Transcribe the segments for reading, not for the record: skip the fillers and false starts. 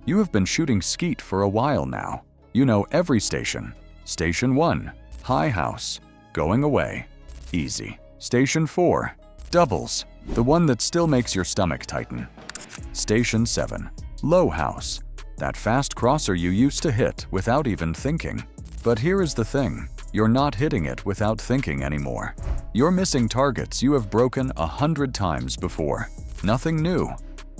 You have been shooting Skeet for a while now. You know every station. Station 1, high house, going away, easy. Station 4, doubles, the one that still makes your stomach tighten. Station 7, low house, that fast crosser you used to hit without even thinking. But here is the thing, you're not hitting it without thinking anymore. You're missing targets you have broken 100 times before. Nothing new,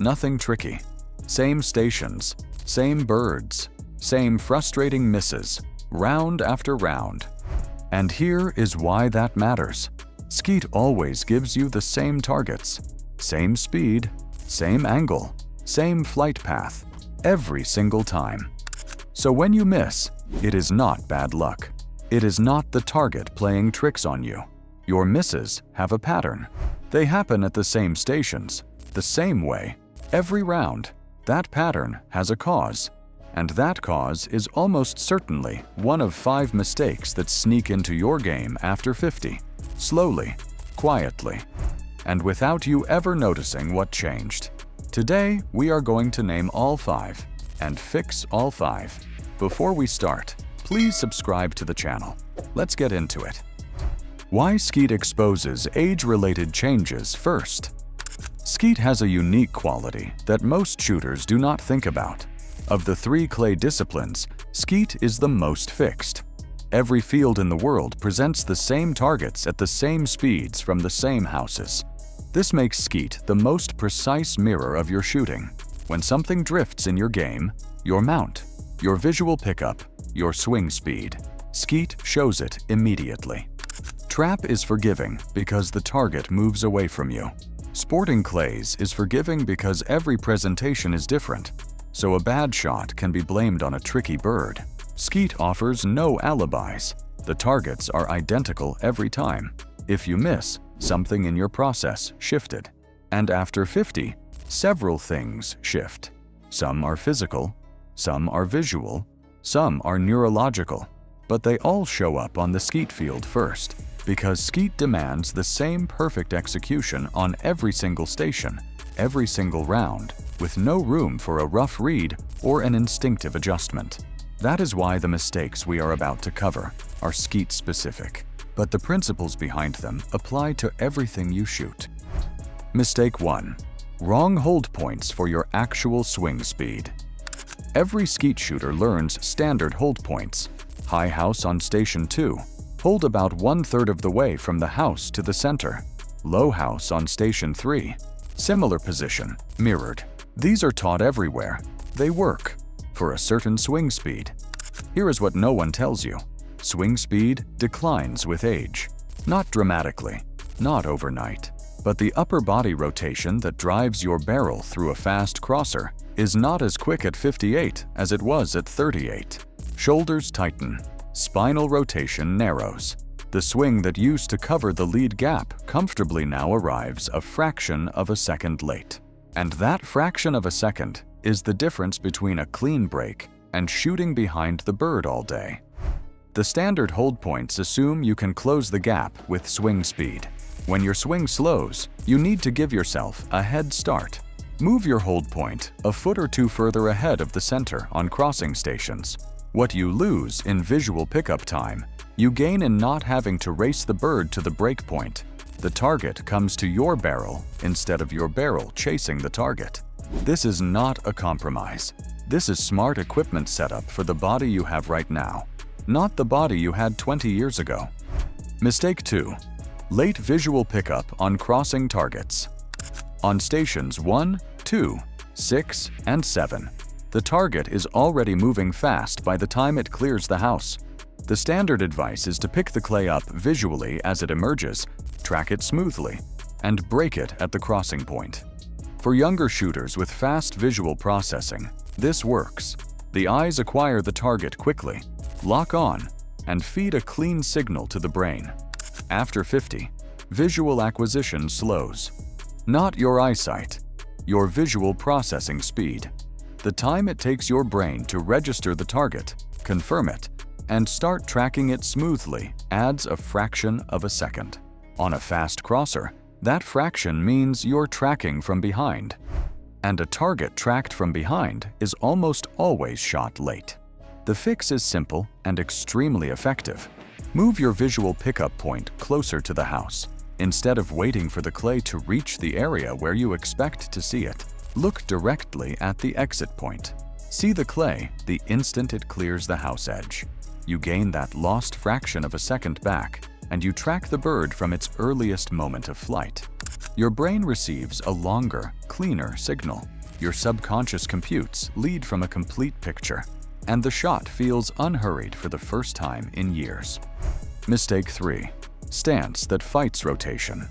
nothing tricky. Same stations, same birds, same frustrating misses, round after round. And here is why that matters. Skeet always gives you the same targets, same speed, same angle, same flight path, every single time. So when you miss, it is not bad luck. It is not the target playing tricks on you. Your misses have a pattern. They happen at the same stations, the same way, every round. That pattern has a cause, and that cause is almost certainly one of 5 mistakes that sneak into your game after 50, slowly, quietly, and without you ever noticing what changed. Today, we are going to name all 5 and fix all 5. Before we start, please subscribe to the channel. Let's get into it. Why Skeet exposes age-related changes first. Skeet has a unique quality that most shooters do not think about. Of the 3 clay disciplines, Skeet is the most fixed. Every field in the world presents the same targets at the same speeds from the same houses. This makes Skeet the most precise mirror of your shooting. When something drifts in your game, your mount, your visual pickup, your swing speed, Skeet shows it immediately. Trap is forgiving because the target moves away from you. Sporting clays is forgiving because every presentation is different, so a bad shot can be blamed on a tricky bird. Skeet offers no alibis. The targets are identical every time. If you miss, something in your process shifted. And after 50, several things shift. Some are physical, some are visual, some are neurological, but they all show up on the Skeet field first. Because Skeet demands the same perfect execution on every single station, every single round, with no room for a rough read or an instinctive adjustment. That is why the mistakes we are about to cover are Skeet-specific, but the principles behind them apply to everything you shoot. Mistake 1. Wrong hold points for your actual swing speed. Every Skeet shooter learns standard hold points. High house on station 2. Hold about 1/3 of the way from the house to the center. Low house on station 3. Similar position, mirrored. These are taught everywhere. They work for a certain swing speed. Here is what no one tells you. Swing speed declines with age. Not dramatically, not overnight, but the upper body rotation that drives your barrel through a fast crosser is not as quick at 58 as it was at 38. Shoulders tighten. Spinal rotation narrows. The swing that used to cover the lead gap comfortably now arrives a fraction of a second late. And that fraction of a second is the difference between a clean break and shooting behind the bird all day. The standard hold points assume you can close the gap with swing speed. When your swing slows, you need to give yourself a head start. Move your hold point a foot or 2 further ahead of the center on crossing stations. What you lose in visual pickup time, you gain in not having to race the bird to the break point. The target comes to your barrel instead of your barrel chasing the target. This is not a compromise. This is smart equipment setup for the body you have right now, not the body you had 20 years ago. Mistake 2. Late visual pickup on crossing targets. On stations 1, 2, 6, and 7, the target is already moving fast by the time it clears the house. The standard advice is to pick the clay up visually as it emerges, track it smoothly, and break it at the crossing point. For younger shooters with fast visual processing, this works. The eyes acquire the target quickly, lock on, and feed a clean signal to the brain. After 50, visual acquisition slows. Not your eyesight, your visual processing speed. The time it takes your brain to register the target, confirm it, and start tracking it smoothly adds a fraction of a second. On a fast crosser, that fraction means you're tracking from behind. and a target tracked from behind is almost always shot late. The fix is simple and extremely effective. Move your visual pickup point closer to the house. Instead of waiting for the clay to reach the area where you expect to see it, look directly at the exit point. See the clay the instant it clears the house edge. You gain that lost fraction of a second back, and you track the bird from its earliest moment of flight. Your brain receives a longer, cleaner signal. Your subconscious computes lead from a complete picture, and the shot feels unhurried for the first time in years. Mistake 3. Stance that fights rotation.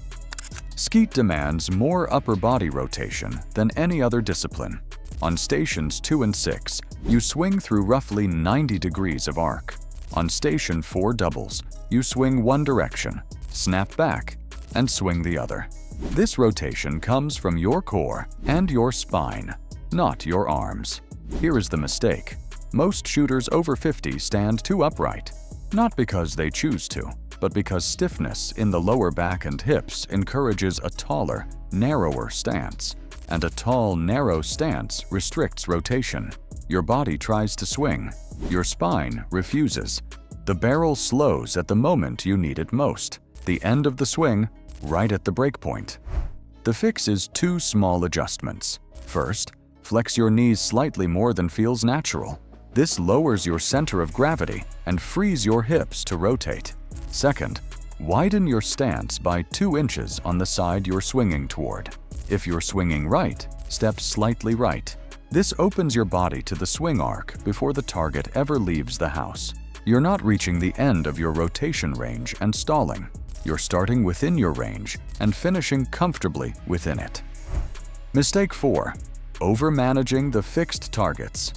Skeet demands more upper body rotation than any other discipline. On stations 2 and 6, you swing through roughly 90 degrees of arc. On station 4 doubles, you swing one direction, snap back, and swing the other. This rotation comes from your core and your spine, not your arms. Here is the mistake. Most shooters over 50 stand too upright, not because they choose to, but because stiffness in the lower back and hips encourages a taller, narrower stance, and a tall, narrow stance restricts rotation. Your body tries to swing. Your spine refuses. The barrel slows at the moment you need it most, the end of the swing, right at the break point. The fix is 2 small adjustments. First, flex your knees slightly more than feels natural. This lowers your center of gravity and frees your hips to rotate. Second, widen your stance by 2 inches on the side you're swinging toward. If you're swinging right, step slightly right. This opens your body to the swing arc before the target ever leaves the house. You're not reaching the end of your rotation range and stalling. You're starting within your range and finishing comfortably within it. Mistake 4. Over-managing the fixed targets.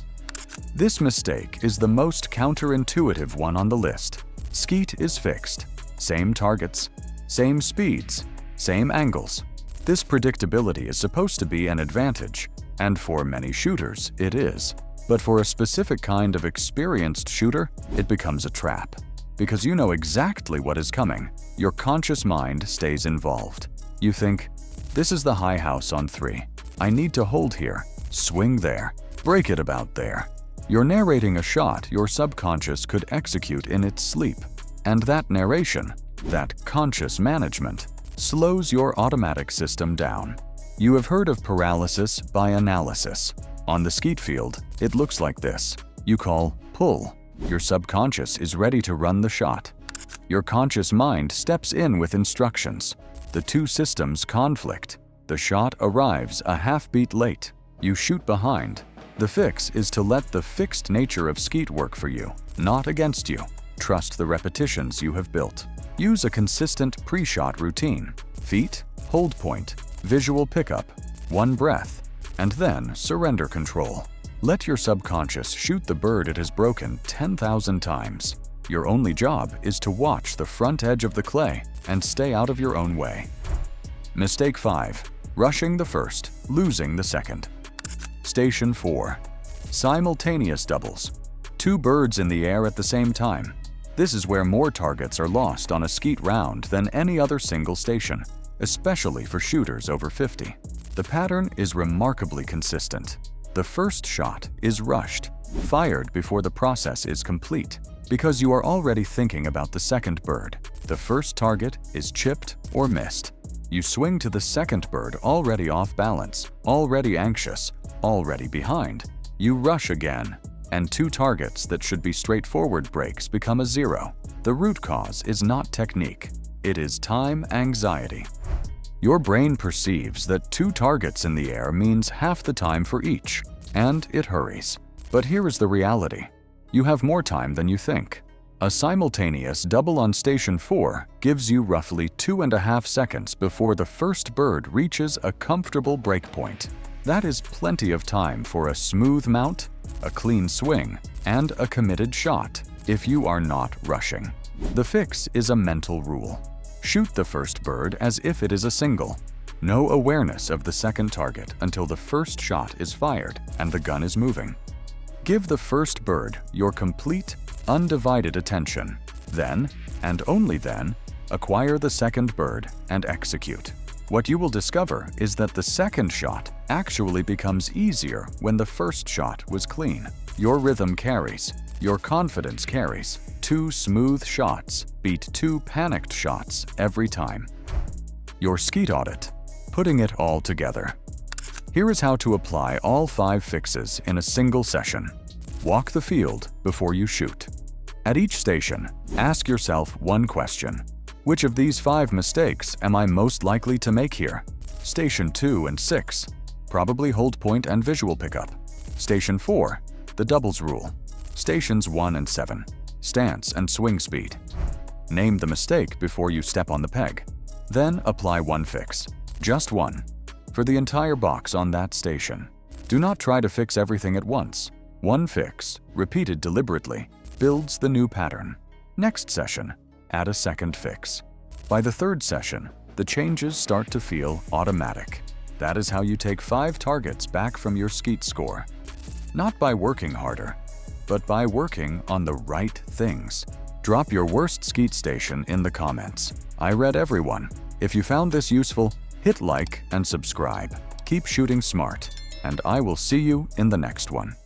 This mistake is the most counterintuitive one on the list. Skeet is fixed. Same targets, same speeds, same angles. This predictability is supposed to be an advantage, and for many shooters, it is. But for a specific kind of experienced shooter, it becomes a trap. Because you know exactly what is coming, your conscious mind stays involved. You think, this is the high house on 3. I need to hold here, swing there, break it about there. You're narrating a shot your subconscious could execute in its sleep. And that narration, that conscious management, slows your automatic system down. You have heard of paralysis by analysis. On the skeet field, it looks like this. You call pull. Your subconscious is ready to run the shot. Your conscious mind steps in with instructions. The 2 systems conflict. The shot arrives a half beat late. You shoot behind. The fix is to let the fixed nature of skeet work for you, not against you. Trust the repetitions you have built. Use a consistent pre-shot routine. Feet, hold point, visual pickup, 1 breath, and then surrender control. Let your subconscious shoot the bird it has broken 10,000 times. Your only job is to watch the front edge of the clay and stay out of your own way. Mistake 5. Rushing the first, losing the second. Station 4. Simultaneous doubles. 2 birds in the air at the same time. This is where more targets are lost on a skeet round than any other single station, especially for shooters over 50. The pattern is remarkably consistent. The first shot is rushed, fired before the process is complete, because you are already thinking about the second bird. The first target is chipped or missed. You swing to the second bird already off balance, already anxious, already behind. You rush again, and 2 targets that should be straightforward breaks become a 0. The root cause is not technique. It is time anxiety. Your brain perceives that 2 targets in the air means half the time for each, and it hurries. But here is the reality. You have more time than you think. A simultaneous double on station 4 gives you roughly 2.5 seconds before the first bird reaches a comfortable breakpoint. That is plenty of time for a smooth mount, a clean swing, and a committed shot if you are not rushing. The fix is a mental rule. Shoot the first bird as if it is a single. No awareness of the second target until the first shot is fired and the gun is moving. Give the first bird your complete, undivided attention. Then, and only then, acquire the second bird and execute. What you will discover is that the second shot actually becomes easier when the first shot was clean. Your rhythm carries. Your confidence carries. 2 smooth shots beat 2 panicked shots every time. Your Skeet audit. Putting it all together. Here is how to apply all 5 fixes in a single session. Walk the field before you shoot. At each station, ask yourself one question. Which of these 5 mistakes am I most likely to make here? Station 2 and 6. Probably hold point and visual pickup. Station 4. The doubles rule. Stations 1 and 7. Stance and swing speed. Name the mistake before you step on the peg. Then apply one fix. Just one. For the entire box on that station. Do not try to fix everything at once. One fix, repeated deliberately, builds the new pattern. Next session, add a second fix. By the third session, the changes start to feel automatic. That is how you take 5 targets back from your Skeet score. Not by working harder, but by working on the right things. Drop your worst Skeet station in the comments. I read everyone. If you found this useful, hit like and subscribe. Keep shooting smart, and I will see you in the next one.